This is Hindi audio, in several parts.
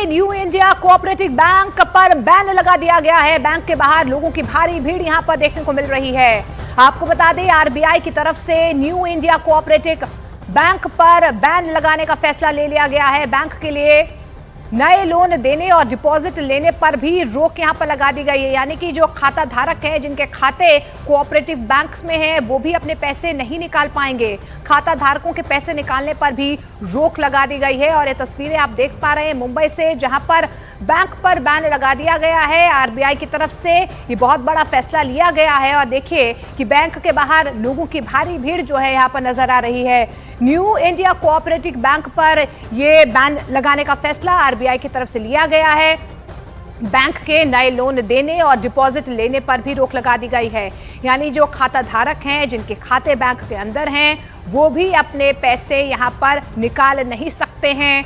से न्यू इंडिया कोऑपरेटिव बैंक पर बैन लगा दिया गया है। बैंक के बाहर लोगों की भारी भीड़ यहां पर देखने को मिल रही है। आपको बता दें, आरबीआई की तरफ से न्यू इंडिया कोऑपरेटिव बैंक पर बैन लगाने का फैसला ले लिया गया है। बैंक के लिए नए लोन देने और डिपॉजिट लेने पर भी रोक यहां पर लगा दी गई है। यानी कि जो खाता धारक है, जिनके खाते कोऑपरेटिव बैंक्स में हैं, वो भी अपने पैसे नहीं निकाल पाएंगे। खाता धारकों के पैसे निकालने पर भी रोक लगा दी गई है। और ये तस्वीरें आप देख पा रहे हैं मुंबई से, जहां पर बैंक पर बैन लगा दिया गया है। आरबीआई की तरफ से ये बहुत बड़ा फैसला लिया गया है। और देखिए कि बैंक के बाहर लोगों की भारी भीड़ जो है यहाँ पर नजर आ रही है। न्यू इंडिया कोऑपरेटिव बैंक पर ये बैन लगाने का फैसला आरबीआई की तरफ से लिया गया है। बैंक के नए लोन देने और डिपॉजिट लेने पर भी रोक लगा दी गई है। यानी जो खाता धारक हैं, जिनके खाते बैंक के अंदर हैं, वो भी अपने पैसे यहाँ पर निकाल नहीं सकते हैं।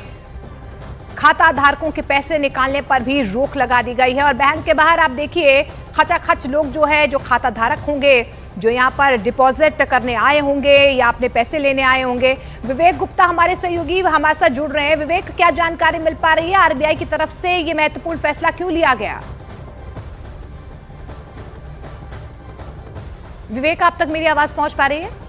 खाता धारकों के पैसे निकालने पर भी रोक लगा दी गई है। और बैंक के बाहर आप देखिए खचाखच लोग जो है, जो खाता धारक होंगे, जो यहाँ पर डिपॉजिट करने आए होंगे या अपने पैसे लेने आए होंगे। विवेक गुप्ता हमारे सहयोगी हमारे साथ जुड़ रहे हैं। विवेक, क्या जानकारी मिल पा रही है? आरबीआई की तरफ से ये महत्वपूर्ण फैसला क्यों लिया गया? विवेक, आप तक मेरी आवाज पहुंच पा रही है?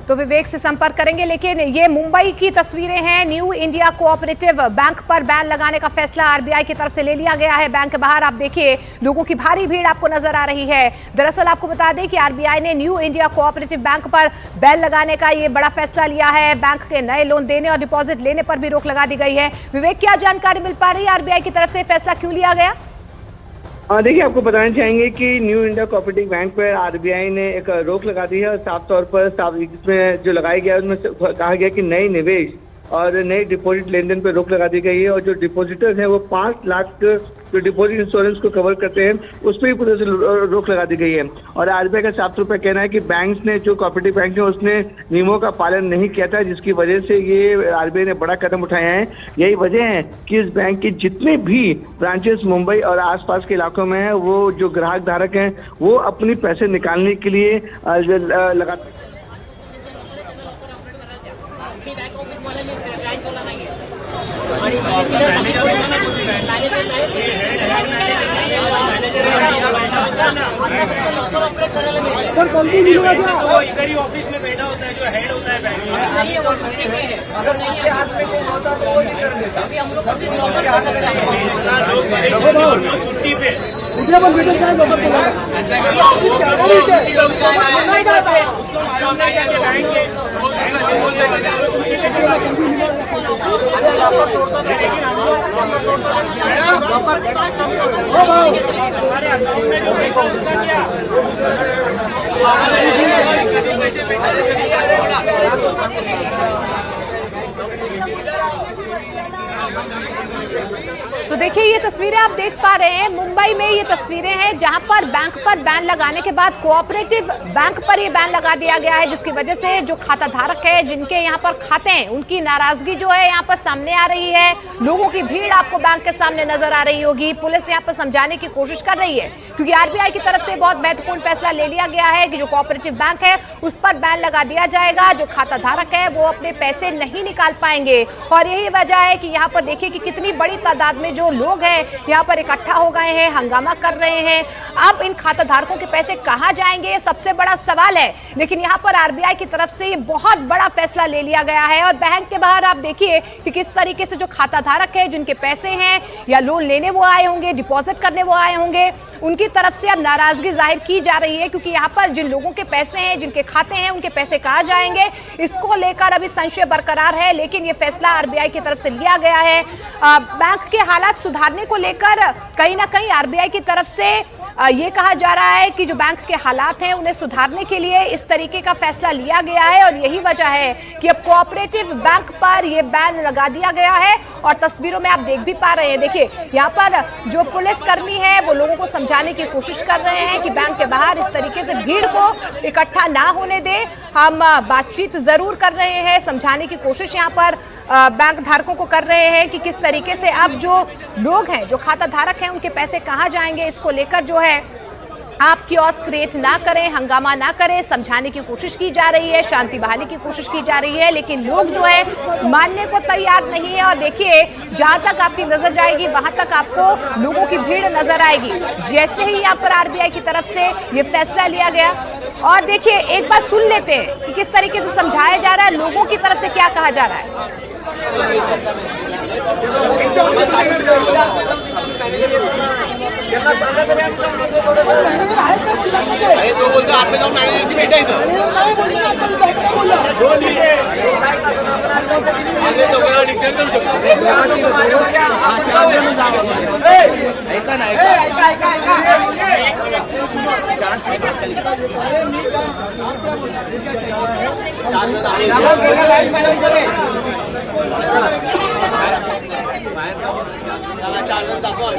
तो विवेक से संपर्क करेंगे। लेकिन ये मुंबई की तस्वीरें हैं। न्यू इंडिया कोऑपरेटिव बैंक पर बैन लगाने का फैसला आरबीआई की तरफ से ले लिया गया है। बैंक के बाहर आप देखिए लोगों की भारी भीड़ आपको नजर आ रही है। दरअसल आपको बता दें कि आरबीआई ने न्यू इंडिया कोऑपरेटिव बैंक पर बैन लगाने का ये बड़ा फैसला लिया है। बैंक के नए लोन देने और डिपॉजिट लेने पर भी रोक लगा दी गई है। विवेक, क्या जानकारी मिल पा रही है? आरबीआई की तरफ से फैसला क्यों लिया गया? देखिए, आपको बताना चाहेंगे कि न्यू इंडिया कोऑपरेटिव बैंक पर आरबीआई ने एक रोक लगा दी है। और साफ तौर पर इसमें जो लगाया गया है उसमें कहा गया कि नए निवेश और नए डिपॉजिट लेन देन पर रोक लगा दी गई है। और जो डिपॉजिटर्स हैं वो 5 लाख जो डिपॉजिट इंश्योरेंस को कवर करते हैं उस पर भी पूरे से रोक लगा दी गई है। और आरबीआई का साफ तौर पर कहना है कि बैंक्स ने, जो कोऑपरेटिव बैंक है, उसने नियमों का पालन नहीं किया था, जिसकी वजह से ये आरबीआई ने बड़ा कदम उठाया है। यही वजह है कि इस बैंक के जितने भी ब्रांचेस मुंबई और आसपास के इलाकों में है, वो जो ग्राहक धारक हैं वो अपनी पैसे निकालने के लिए लगातार सर कंपनी तो इधर ही ऑफिस में बैठा होता है, जो हेड होता है बैंक में। अगर उसके हाथ में कुछ होता तो वो नहीं कर देता। लोग छुट्टी पे तो देखिए ये तस्वीरें आप देख पा रहे हैं। मुंबई में ये तस्वीरें हैं जहां पर बैंक पर बैन लगाने के बाद कोऑपरेटिव बैंक पर ये बैन लगा दिया गया है, जिसकी वजह से जो खाता धारक है, जिनके यहाँ पर खाते हैं, उनकी नाराजगी जो है यहाँ पर सामने आ रही है। लोगों की भीड़ आपको बैंक के सामने नजर आ रही होगी। पुलिस यहाँ पर समझाने की कोशिश कर रही है, क्योंकि आरबीआई की तरफ से बहुत महत्वपूर्ण फैसला ले लिया गया है कि जो कोऑपरेटिव बैंक है उस पर बैन लगा दिया जाएगा। जो खाता धारक है वो अपने पैसे नहीं निकाल पाएंगे। और यही वजह है कि यहाँ पर देखिए कि कितनी बड़ी तादाद में जो लोग हैं यहाँ पर इकट्ठा हो गए हैं, हंगामा कर रहे हैं। अब इन खाता धारकों के पैसे कहां जाएंगे, सबसे बड़ा सवाल है। लेकिन यहाँ पर आरबीआई की तरफ से ये बहुत बड़ा फैसला ले लिया गया है। और बैंक के बाहर आप देखिए कि किस तरीके से जो खाता धारक है, जिनके पैसे हैं या लोन लेने वो आए होंगे, डिपॉजिट करने वो आए होंगे, उनकी तरफ से अब नाराजगी जाहिर की जा रही है। क्योंकि यहाँ पर जिन लोगों के पैसे हैं, जिनके खाते हैं, उनके पैसे कहां जाएंगे, इसको लेकर अभी संशय बरकरार है। लेकिन ये फैसला आरबीआई की तरफ से लिया गया है। बैंक के हालात सुधारने को लेकर कहीं ना कहीं आरबीआई की तरफ से ये कहा जा रहा है कि जो बैंक के हालात हैं उन्हें सुधारने के लिए इस तरीके का फैसला लिया गया है। और यही वजह है कि अब कोऑपरेटिव बैंक पर ये बैन लगा दिया गया है। और तस्वीरों में आप देख भी पा रहे हैं, देखिए यहाँ पर जो पुलिसकर्मी है वो लोगों को समझाने की कोशिश कर रहे हैं कि बैंक के बाहर इस तरीके से भीड़ को इकट्ठा ना होने दे। हम बातचीत जरूर कर रहे हैं, समझाने की कोशिश यहाँ पर बैंक धारकों को कर रहे हैं कि किस तरीके से अब जो लोग हैं, जो खाता धारक हैं, उनके पैसे कहां जाएंगे, इसको लेकर जो है आप कियोस्क क्रिएट ना करें, हंगामा ना करें, समझाने की कोशिश की जा रही है, शांति बहाली की कोशिश की जा रही है, लेकिन लोग जो है मानने को तैयार नहीं है। और देखिए, जहां तक आपकी नजर जाएगी वहां तक आपको लोगों की भीड़ नजर आएगी। जैसे ही यहाँ पर आरबीआई की तरफ से ये फैसला लिया गया, और देखिए एक बार सुन लेते हैं कि किस तरीके से समझाया जा रहा है, लोगों की तरफ से क्या कहा जा रहा है। अरे तो बोलतो आपल्या जाऊन मॅनेजरशी भेटायचं आम्ही दोघांना डिसिजन करू शकतो। ऐका ना चार जण दाखवा